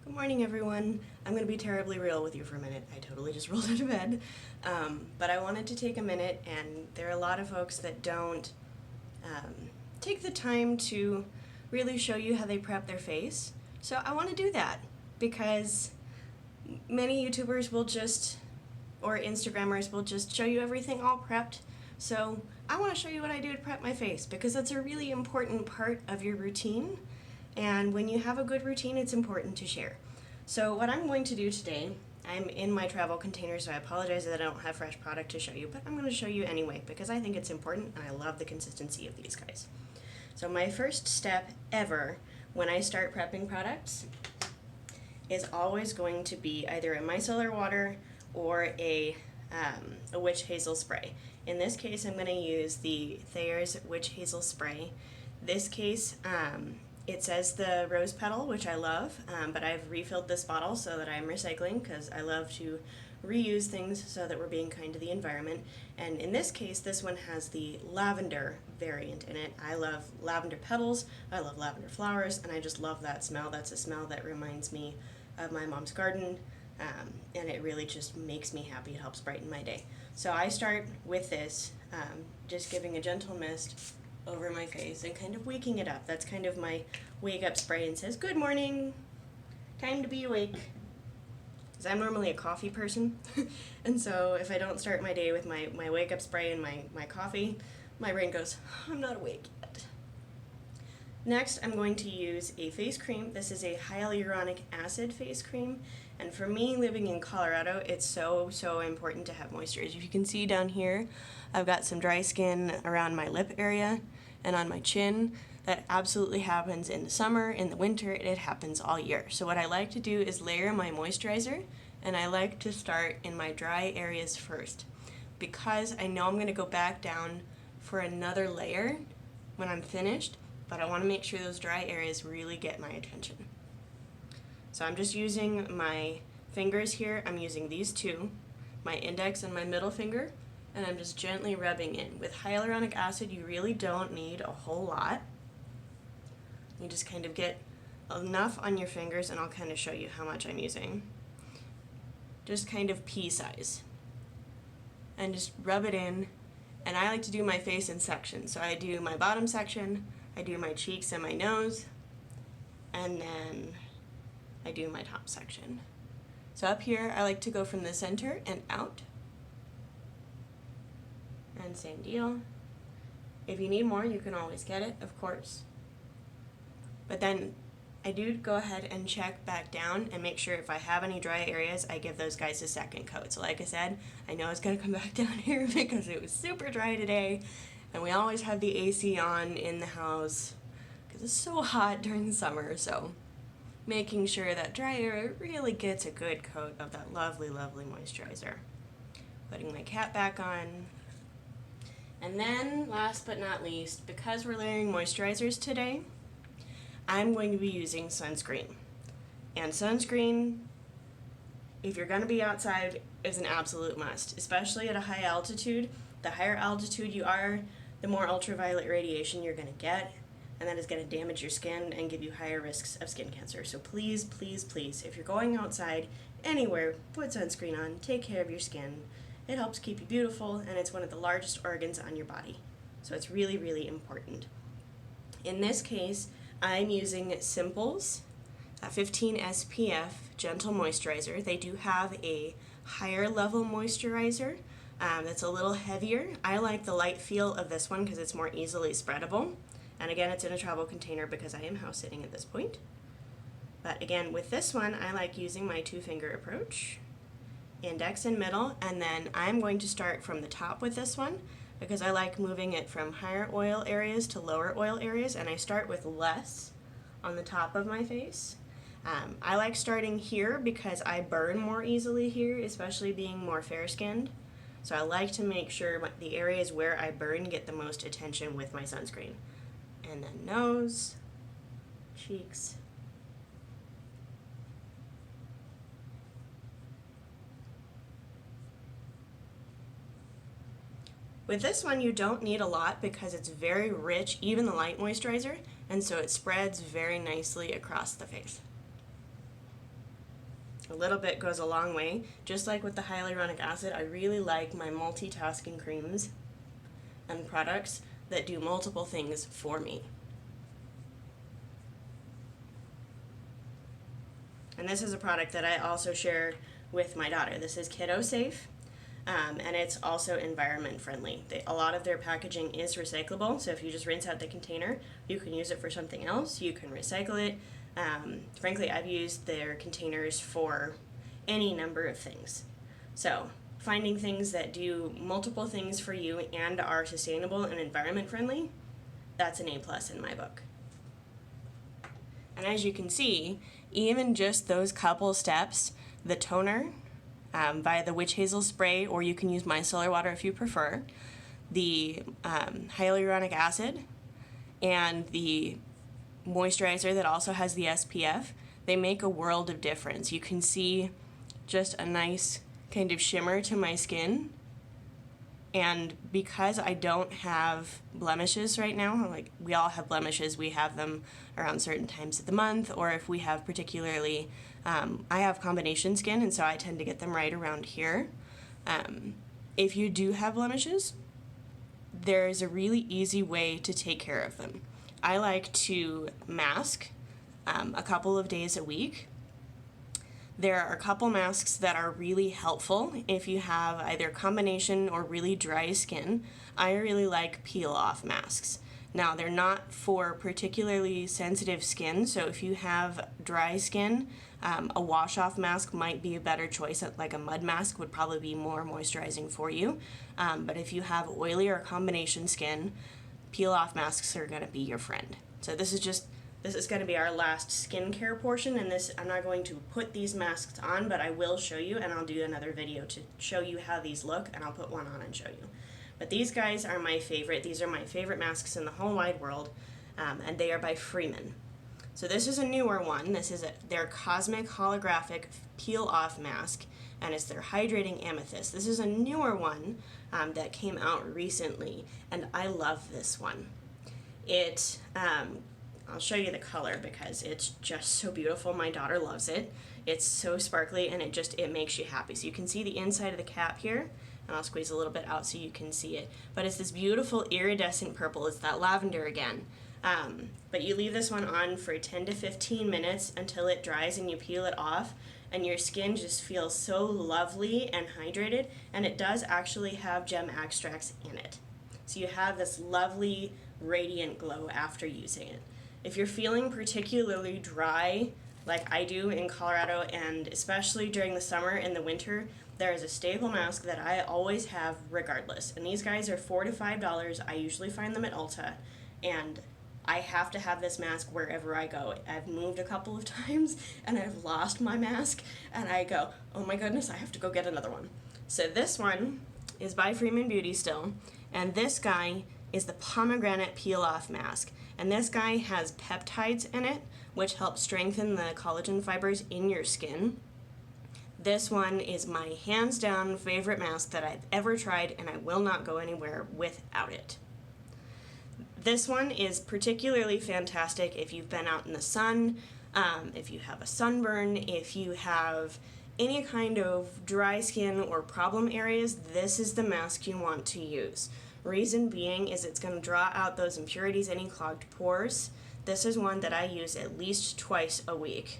Good morning, everyone. I'm going to be terribly real with you for a minute. I totally just rolled out of bed. But I wanted to take a minute, and there are a lot of folks that don't take the time to really show you how they prep their face. So I want to do that because many YouTubers will just, or Instagrammers will just show you everything all prepped. So I want to show you what I do to prep my face because that's a really important part of your routine. And when you have a good routine, it's important to share. So what I'm going to do today, I'm in my travel container, so I apologize that I don't have fresh product to show you, but I'm going to show you anyway because I think it's important and I love the consistency of these guys. So my first step ever when I start prepping products is always going to be either a micellar water or a witch hazel spray. In this case, I'm going to use the Thayer's witch hazel spray. This case, it says the rose petal, which I love, but I've refilled this bottle so that I'm recycling because I love to reuse things so that we're being kind to the environment. And in this case, this one has the lavender variant in it. I love lavender petals, I love lavender flowers, and I just love that smell. That's a smell that reminds me of my mom's garden, and it really just makes me happy. It helps brighten my day. So I start with this, just giving a gentle mist over my face and kind of waking it up. That's kind of my wake up spray and says, good morning, time to be awake. Because I'm normally a coffee person, and so if I don't start my day with my wake up spray and my coffee, my brain goes, I'm not awake yet. Next, I'm going to use a face cream. This is a hyaluronic acid face cream, and for me, living in Colorado, it's so important to have moisturizer. If you can see down here, I've got some dry skin around my lip area and on my chin. That absolutely happens in the summer, in the winter, it happens all year. So what I like to do is layer my moisturizer, and I like to start in my dry areas first, because I know I'm going to go back down for another layer when I'm finished, but I want to make sure those dry areas really get my attention. So I'm just using my fingers here. I'm using these two, my index and my middle finger, and I'm just gently rubbing in. With hyaluronic acid, you really don't need a whole lot. You just kind of get enough on your fingers, and I'll kind of show you how much I'm using. Just kind of pea size. And just rub it in, and I like to do my face in sections. So I do my bottom section, I do my cheeks and my nose, and then I do my top section. So up here, I like to go from the center and out. And same deal. If you need more, you can always get it, of course. But then I do go ahead and check back down and make sure if I have any dry areas, I give those guys a second coat. So like I said, I know it's going to come back down here because it was super dry today, and we always have the AC on in the house because it's so hot during the summer. So making sure that dry area really gets a good coat of that lovely, lovely moisturizer. Putting my cap back on. And then, last but not least, because we're layering moisturizers today, I'm going to be using sunscreen. And sunscreen, if you're going to be outside, is an absolute must, especially at a high altitude. The higher altitude you are, the more ultraviolet radiation you're going to get, and that is going to damage your skin and give you higher risks of skin cancer. So please, please, please, if you're going outside anywhere, put sunscreen on, take care of your skin. It helps keep you beautiful, and it's one of the largest organs on your body. So it's really, really important. In this case, I'm using Simple's 15 SPF Gentle Moisturizer. They do have a higher level moisturizer that's a little heavier. I like the light feel of this one because it's more easily spreadable. And again, it's in a travel container because I am house sitting at this point. But again, with this one, I like using my two-finger approach. Index and middle, and then I'm going to start from the top with this one because I like moving it from higher oil areas to lower oil areas, and I start with less on the top of my face. I like starting here because I burn more easily here, especially being more fair-skinned. So I like to make sure the areas where I burn get the most attention with my sunscreen. And then nose, cheeks, with this one, you don't need a lot because it's very rich, even the light moisturizer, and so it spreads very nicely across the face. A little bit goes a long way. Just like with the hyaluronic acid, I really like my multitasking creams and products that do multiple things for me. And this is a product that I also share with my daughter. This is kiddo safe, and it's also environment friendly. A lot of their packaging is recyclable, so if you just rinse out the container, you can use it for something else. You can recycle it. Frankly, I've used their containers for any number of things. So finding things that do multiple things for you and are sustainable and environment friendly, that's an A+ in my book. And as you can see, even just those couple steps, the toner via the witch hazel spray, or you can use micellar water if you prefer, the hyaluronic acid, and the moisturizer that also has the SPF, they make a world of difference. You can see just a nice kind of shimmer to my skin. And because I don't have blemishes right now, like we all have blemishes, we have them around certain times of the month, or if we have particularly, I have combination skin, and so I tend to get them right around here. If you do have blemishes, there's a really easy way to take care of them. I like to mask a couple of days a week. There are a couple masks that are really helpful if you have either combination or really dry skin. I really like peel-off masks. Now, they're not for particularly sensitive skin, so if you have dry skin, a wash-off mask might be a better choice. Like a mud mask would probably be more moisturizing for you. But if you have oily or combination skin, peel-off masks are going to be your friend. So this is going to be our last skincare portion, and I'm not going to put these masks on, but I will show you, and I'll do another video to show you how these look, and I'll put one on and show you. But these guys are my favorite. These are my favorite masks in the whole wide world, and they are by Freeman. So this is a newer one. This is their Cosmic Holographic Peel-Off Mask, and it's their Hydrating Amethyst. This is a newer one that came out recently, and I love this one. I'll show you the color because it's just so beautiful. My daughter loves it. It's so sparkly, and it makes you happy. So you can see the inside of the cap here, and I'll squeeze a little bit out so you can see it. But it's this beautiful iridescent purple. It's that lavender again. But you leave this one on for 10 to 15 minutes until it dries and you peel it off, and your skin just feels so lovely and hydrated, and it does actually have gem extracts in it. So you have this lovely radiant glow after using it. If you're feeling particularly dry, like I do in Colorado, and especially during the summer and the winter, there is a staple mask that I always have regardless. And these guys are $4 to $5. I usually find them at Ulta, and I have to have this mask wherever I go. I've moved a couple of times, and I've lost my mask, and I go, oh my goodness, I have to go get another one. So this one is by Freeman Beauty still, and this guy is the Pomegranate Peel-Off Mask. And this guy has peptides in it, which help strengthen the collagen fibers in your skin. This one is my hands down favorite mask that I've ever tried, and I will not go anywhere without it. This one is particularly fantastic if you've been out in the sun, if you have a sunburn, if you have any kind of dry skin or problem areas, this is the mask you want to use. Reason being is it's going to draw out those impurities, any clogged pores. This is one that I use at least twice a week.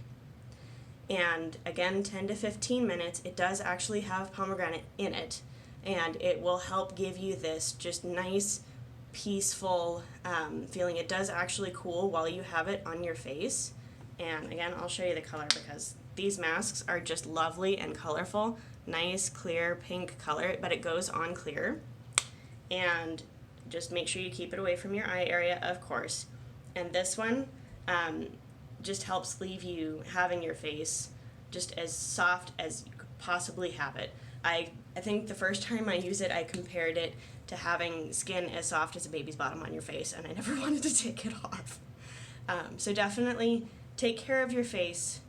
And again, 10 to 15 minutes. It does actually have pomegranate in it, and it will help give you this just nice, peaceful feeling. It does actually cool while you have it on your face. And again, I'll show you the color because these masks are just lovely and colorful. Nice, clear, pink color, but it goes on clear. And just make sure you keep it away from your eye area, of course. And this one just helps leave you having your face just as soft as you could possibly have it. I think the first time I used it, I compared it to having skin as soft as a baby's bottom on your face, and I never wanted to take it off. So definitely take care of your face.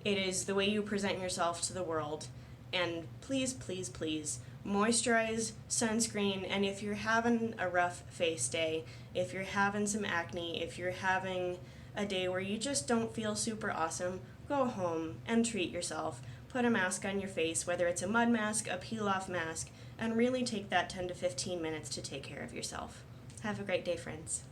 It is the way you present yourself to the world. And please, please, please, moisturize, sunscreen, and if you're having a rough face day, if you're having some acne, if you're having a day where you just don't feel super awesome, go home and treat yourself. put a mask on your face, whether it's a mud mask, a peel-off mask, and really take that 10 to 15 minutes to take care of yourself. Have a great day, friends.